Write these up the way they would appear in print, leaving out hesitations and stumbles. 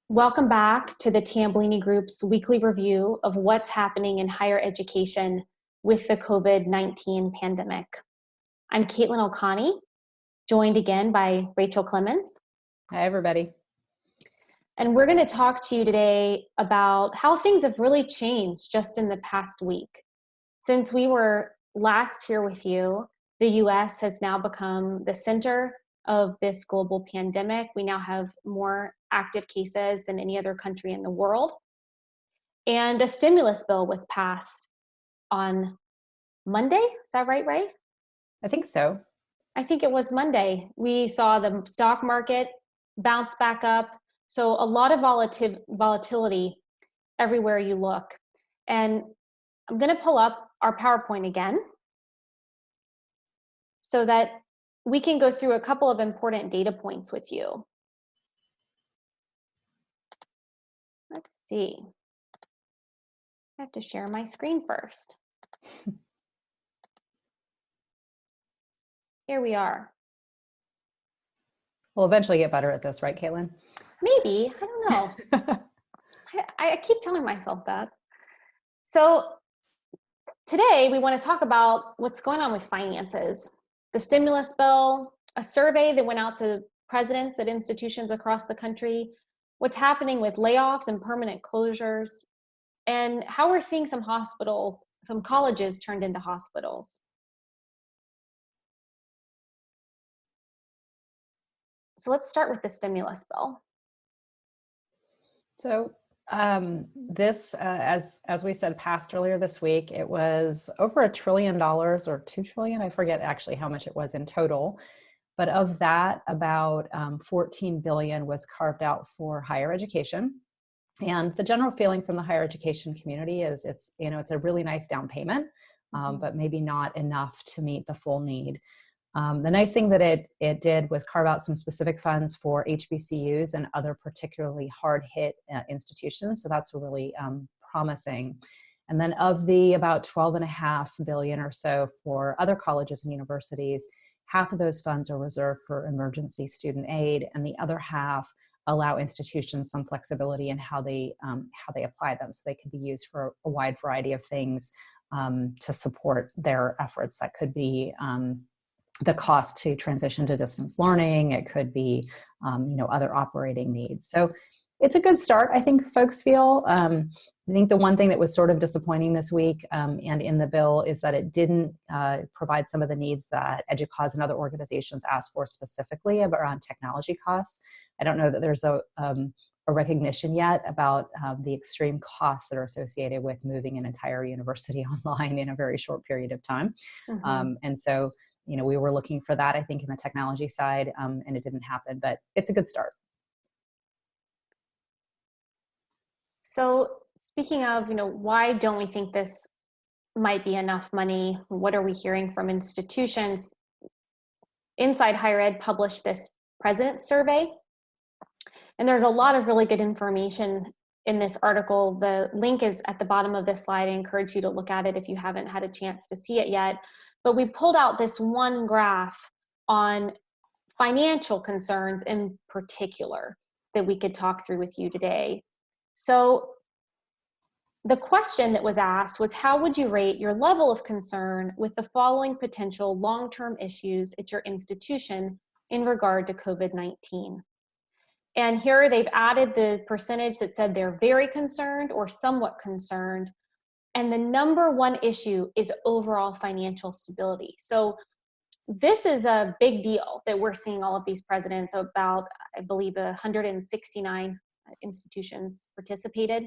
Welcome back to the Tambolini Group's weekly review of what's happening in higher education with the COVID-19 pandemic. I'm Katelyn Ilkani, joined again by Raechelle Clemmons. Hi, everybody. And we're going to talk to you today about how things have really changed just in the past week. Since we were last here with you, the US has now become the center of this global pandemic. We now have more active cases than any other country in the world. And a stimulus bill was passed on Monday. Is that right, Ray? I think so. I think it was Monday. We saw the stock market bounce back up. So a lot of volatility everywhere you look. And I'm going to pull up our PowerPoint again so that we can go through a couple of important data points with you. Let's see. I have to share my screen first. Here we are. We'll eventually get better at this, right, Katelyn? Maybe, I don't know. I keep telling myself that. So today we want to talk about what's going on with finances. The stimulus bill, a survey that went out to presidents at institutions across the country, what's happening with layoffs and permanent closures, and how we're seeing some hospitals, some colleges turned into hospitals. So let's start with the stimulus bill. So this, as we said, passed earlier this week. It was over $1 trillion or $2 trillion. I forget actually how much it was in total. But of that, about 14 billion was carved out for higher education. And the general feeling from the higher education community is it's a really nice down payment, but maybe not enough to meet the full need. The nice thing that it did was carve out some specific funds for HBCUs and other particularly hard hit institutions. So that's really promising. And then of the about 12.5 billion or so for other colleges and universities, half of those funds are reserved for emergency student aid, and the other half allow institutions some flexibility in how they apply them. So they can be used for a wide variety of things to support their efforts. That could be the cost to transition to distance learning. It could be, other operating needs. So it's a good start, I think folks feel. I think the one thing that was sort of disappointing this week and in the bill is that it didn't provide some of the needs that EDUCAUSE and other organizations asked for specifically around technology costs. I don't know that there's a recognition yet about the extreme costs that are associated with moving an entire university online in a very short period of time. Mm-hmm. And so, we were looking for that, I think, in the technology side, and it didn't happen, but it's a good start. So speaking of, why don't we think this might be enough money? What are we hearing from institutions? Inside Higher Ed published this president's survey, and there's a lot of really good information in this article. The link is at the bottom of this slide. I encourage you to look at it if you haven't had a chance to see it yet. But we pulled out this one graph on financial concerns in particular that we could talk through with you today. So the question that was asked was, how would you rate your level of concern with the following potential long-term issues at your institution in regard to COVID-19? And here they've added the percentage that said they're very concerned or somewhat concerned. And the number one issue is overall financial stability. So this is a big deal that we're seeing all of these presidents, about, I believe, 169 institutions participated,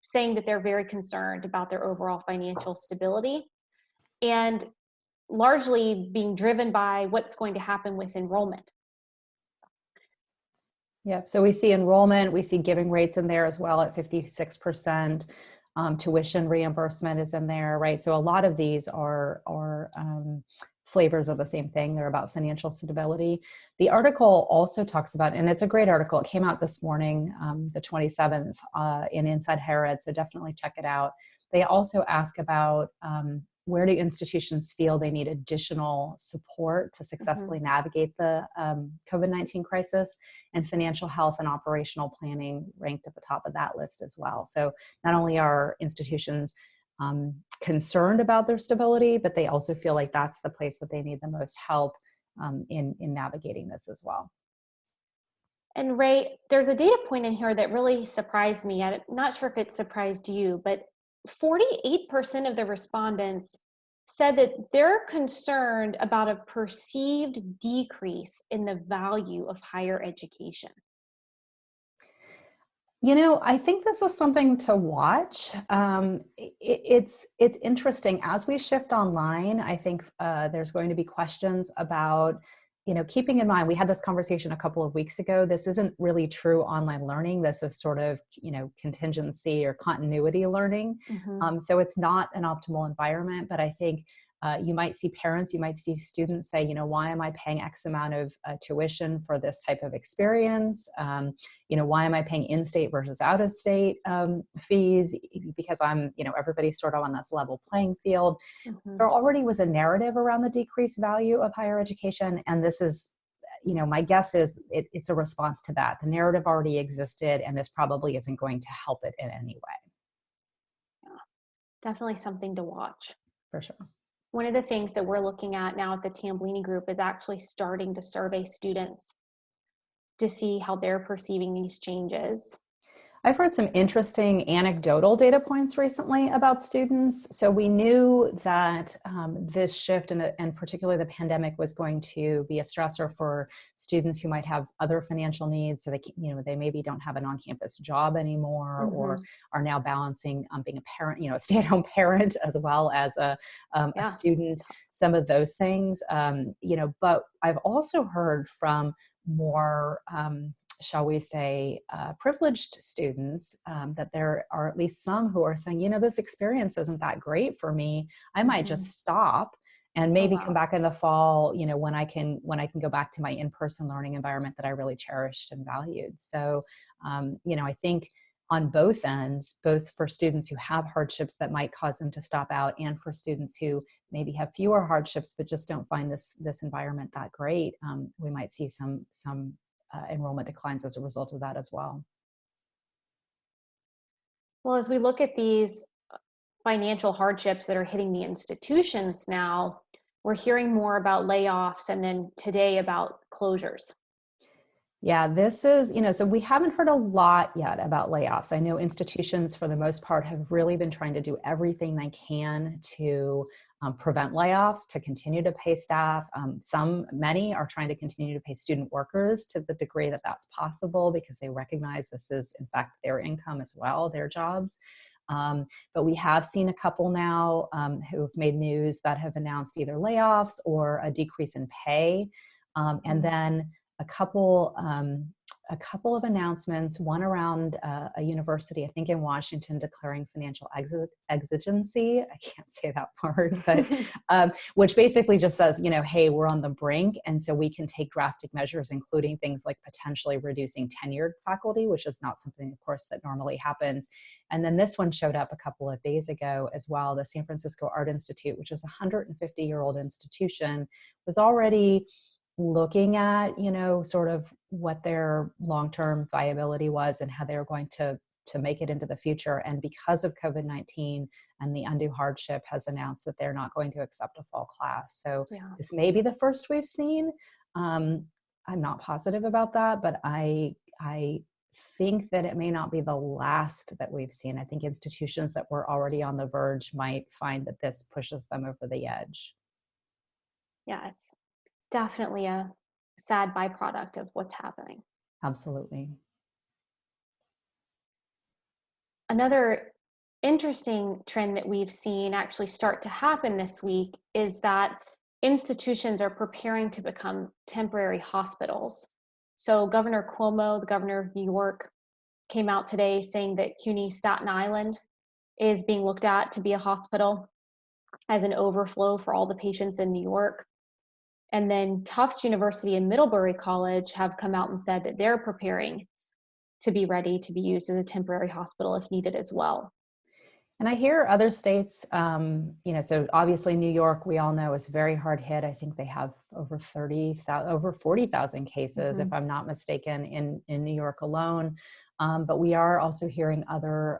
saying that they're very concerned about their overall financial stability, and largely being driven by what's going to happen with enrollment. Yeah, so we see enrollment, we see giving rates in there as well at 56%. Tuition reimbursement is in there, right? So a lot of these are flavors of the same thing. They're about financial stability. The article also talks about, and it's a great article, it came out this morning, the 27th, in Inside Higher Ed, so definitely check it out. They also ask about where do institutions feel they need additional support to successfully navigate the COVID-19 crisis, and financial health and operational planning ranked at the top of that list as well. So not only are institutions concerned about their stability, but they also feel like that's the place that they need the most help in navigating this as well. And Ray, there's a data point in here that really surprised me. I'm not sure if it surprised you, but 48% of the respondents said that they're concerned about a perceived decrease in the value of higher education. You know, I think this is something to watch. It's interesting as we shift online. I think there's going to be questions about, you know, keeping in mind, we had this conversation a couple of weeks ago. This isn't really true online learning. This is sort of, you know, contingency or continuity learning. So it's not an optimal environment, but I think you might see parents, you might see students say, you know, why am I paying X amount of tuition for this type of experience? You know, why am I paying in-state versus out-of-state fees? Because I'm, you know, everybody's sort of on this level playing field. There already was a narrative around the decreased value of higher education. And this is, you know, my guess is it's a response to that. The narrative already existed, and this probably isn't going to help it in any way. Yeah, definitely something to watch. For sure. One of the things that we're looking at now at the Tamblini Group is actually starting to survey students to see how they're perceiving these changes. I've heard some interesting anecdotal data points recently about students. So we knew that this shift and particularly the pandemic was going to be a stressor for students who might have other financial needs. So they, you know, they maybe don't have an on-campus job anymore, or are now balancing being a parent, you know, a stay-at-home parent as well as a student. Some of those things, you know. But I've also heard from more shall we say, privileged students, that there are at least some who are saying, you know, this experience isn't that great for me. I might just stop and maybe come back in the fall, you know, when I can go back to my in-person learning environment that I really cherished and valued. So, you know, I think on both ends, both for students who have hardships that might cause them to stop out, and for students who maybe have fewer hardships but just don't find this environment that great, we might see some enrollment declines as a result of that as well. Well, as we look at these financial hardships that are hitting the institutions now, we're hearing more about layoffs, and then today about closures. Yeah, this is, you know, so we haven't heard a lot yet about layoffs. I know institutions for the most part have really been trying to do everything they can to prevent layoffs, to continue to pay staff. Many are trying to continue to pay student workers to the degree that that's possible, because they recognize this is in fact their income as well, their jobs. But we have seen a couple now who've made news that have announced either layoffs or a decrease in pay. And then a couple of announcements, one around a university, I think in Washington, declaring financial exigency. I can't say that word, but which basically just says, you know, hey, we're on the brink, and so we can take drastic measures, including things like potentially reducing tenured faculty, which is not something, of course, that normally happens. And then this one showed up a couple of days ago as well. The San Francisco Art Institute, which is a 150-year-old institution, was already looking at, you know, sort of what their long-term viability was and how they were going to make it into the future. And because of COVID-19 and the undue hardship, has announced that they're not going to accept a fall class. So this may be the first we've seen. I'm not positive about that, but I think that it may not be the last that we've seen. I think institutions that were already on the verge might find that this pushes them over the edge. Yeah, it's definitely a sad byproduct of what's happening. Absolutely. Another interesting trend that we've seen actually start to happen this week is that institutions are preparing to become temporary hospitals. So Governor Cuomo, the governor of New York, came out today saying that CUNY Staten Island is being looked at to be a hospital as an overflow for all the patients in New York. And then Tufts University and Middlebury College have come out and said that they're preparing to be ready to be used as a temporary hospital if needed as well. And I hear other states, so obviously New York, we all know, is very hard hit. I think they have over 30,000, over 40,000 cases, if I'm not mistaken, in New York alone. But we are also hearing other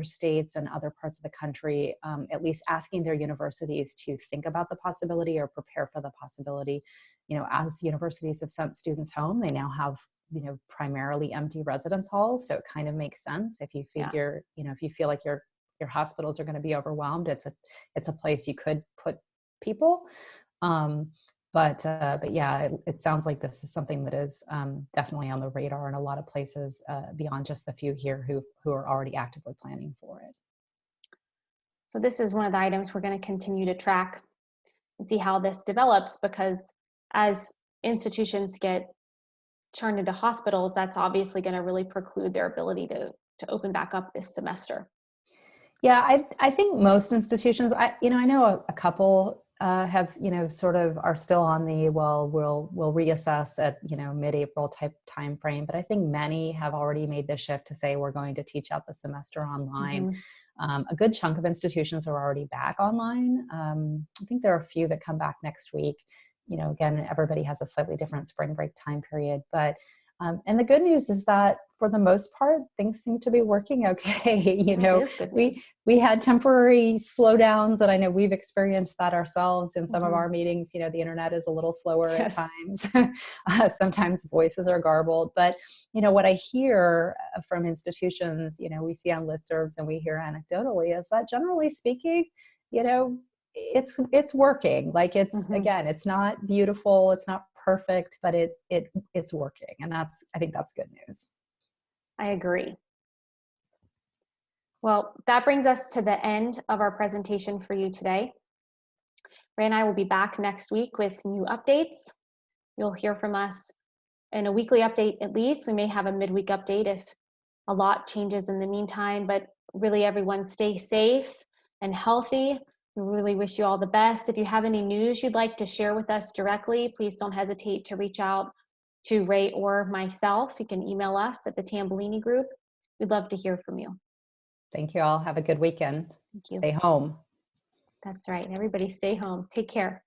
states and other parts of the country, at least asking their universities to think about the possibility or prepare for the possibility. As universities have sent students home, they now have primarily empty residence halls, so it kind of makes sense. If you figure, if you feel like your hospitals are going to be overwhelmed, it's a place you could put people. But yeah, it sounds like this is something that is definitely on the radar in a lot of places beyond just the few here who are already actively planning for it. So this is one of the items we're going to continue to track and see how this develops, because as institutions get turned into hospitals, that's obviously going to really preclude their ability to open back up this semester. Yeah, I think most institutions, I know a couple have, sort of are still on the, we'll reassess at, mid-April type time frame. But I think many have already made the shift to say, we're going to teach out the semester online. A good chunk of institutions are already back online. I think there are a few that come back next week. Again, everybody has a slightly different spring break time period, but and the good news is that for the most part, things seem to be working okay. We had temporary slowdowns, and I know we've experienced that ourselves in some of our meetings. The internet is a little slower at times. Sometimes voices are garbled, but what I hear from institutions, we see on listservs and we hear anecdotally, is that generally speaking, it's working. Like again, it's not beautiful, it's not perfect, but it's working, and I think that's good news. I agree. Well, that brings us to the end of our presentation for you today. Ray and I will be back next week with new updates. You'll hear from us in a weekly update at least. We may have a midweek update if a lot changes in the meantime, but really everyone stay safe and healthy. We really wish you all the best. If you have any news you'd like to share with us directly, please don't hesitate to reach out to Ray or myself. You can email us at the Tambellini Group. We'd love to hear from you. Thank you all. Have a good weekend. Thank you. Stay home. That's right. Everybody stay home. Take care.